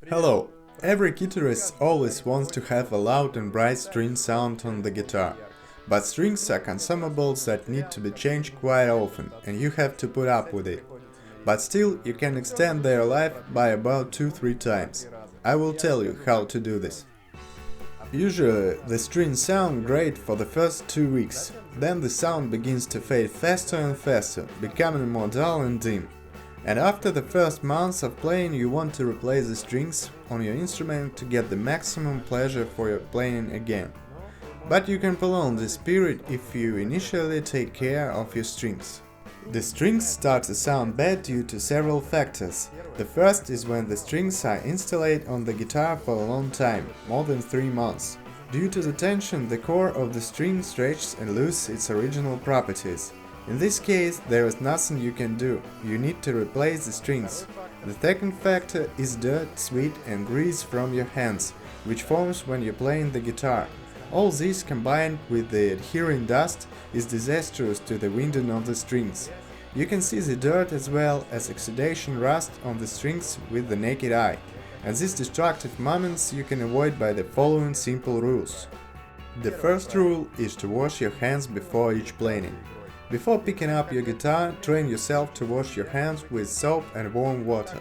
Hello! Every guitarist always wants to have a loud and bright string sound on the guitar. But strings are consumables that need to be changed quite often, and you have to put up with it. But still, you can extend their life by about 2-3 times. I will tell you how to do this. Usually, the strings sound great for the first 2 weeks. Then the sound begins to fade faster and faster, becoming more dull and dim. And after the first months of playing, you want to replace the strings on your instrument to get the maximum pleasure for your playing again. But you can prolong this period if you initially take care of your strings. The strings start to sound bad due to several factors. The first is when the strings are installed on the guitar for a long time, more than 3 months. Due to the tension, the core of the string stretches and loses its original properties. In this case, there is nothing you can do, you need to replace the strings. The second factor is dirt, sweat and grease from your hands, which forms when you're playing the guitar. All this combined with the adhering dust is disastrous to the winding of the strings. You can see the dirt as well as oxidation rust on the strings with the naked eye, and these destructive moments you can avoid by the following simple rules. The first rule is to wash your hands before each playing. Before picking up your guitar, train yourself to wash your hands with soap and warm water.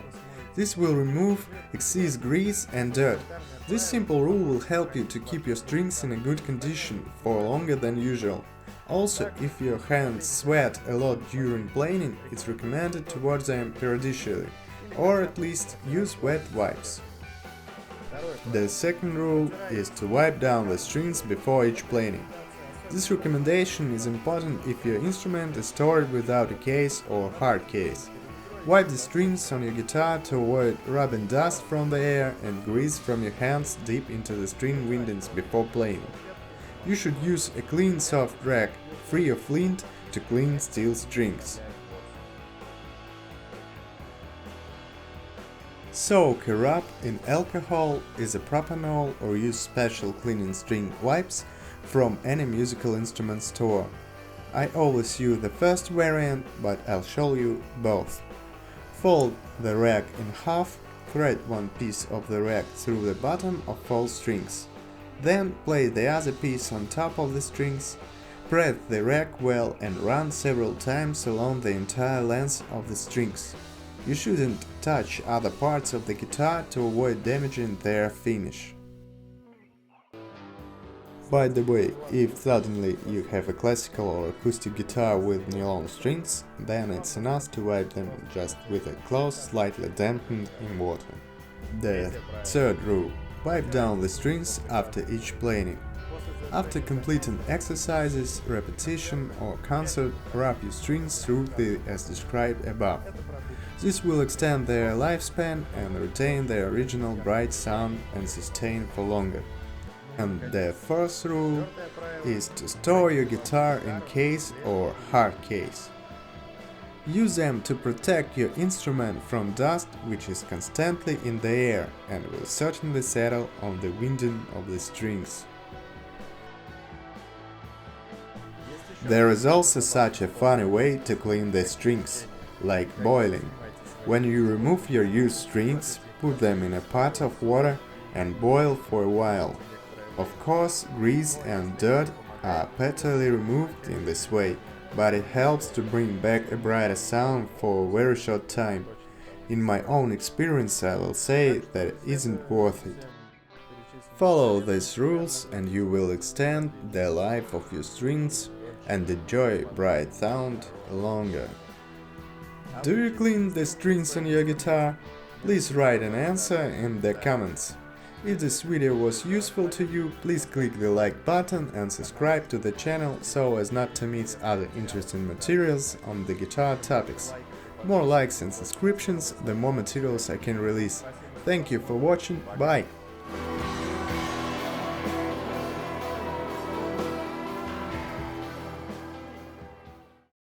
This will remove excess grease and dirt. This simple rule will help you to keep your strings in a good condition for longer than usual. Also, if your hands sweat a lot during playing, it's recommended to wash them periodically, or at least use wet wipes. The second rule is to wipe down the strings before each playing. This recommendation is important if your instrument is stored without a case or hard case. Wipe the strings on your guitar to avoid rubbing dust from the air and grease from your hands deep into the string windings before playing. You should use a clean soft rag, free of lint, to clean steel strings. Soak a rub in alcohol, either propanol, or use special cleaning string wipes from any musical instrument store. I always use the first variant, but I'll show you both. Fold the rag in half, thread one piece of the rag through the bottom of all strings. Then place the other piece on top of the strings. Press the rag well and run several times along the entire length of the strings. You shouldn't touch other parts of the guitar to avoid damaging their finish. By the way, if suddenly you have a classical or acoustic guitar with nylon strings, then it's enough to wipe them just with a cloth slightly dampened in water. The third rule: wipe down the strings after each playing. After completing exercises, repetition or concert, rub your strings thoroughly as described above. This will extend their lifespan and retain their original bright sound and sustain for longer. And the fourth rule is to store your guitar in case or hard case. Use them to protect your instrument from dust, which is constantly in the air and will certainly settle on the winding of the strings. There is also such a funny way to clean the strings, like boiling. When you remove your used strings, put them in a pot of water and boil for a while. Of course, grease and dirt are perfectly removed in this way, but it helps to bring back a brighter sound for a very short time. In my own experience, I will say that it isn't worth it. Follow these rules and you will extend the life of your strings and enjoy bright sound longer. Do you clean the strings on your guitar? Please write an answer in the comments. If this video was useful to you, please click the like button and subscribe to the channel so as not to miss other interesting materials on the guitar topics. More likes and subscriptions, the more materials I can release. Thank you for watching, bye!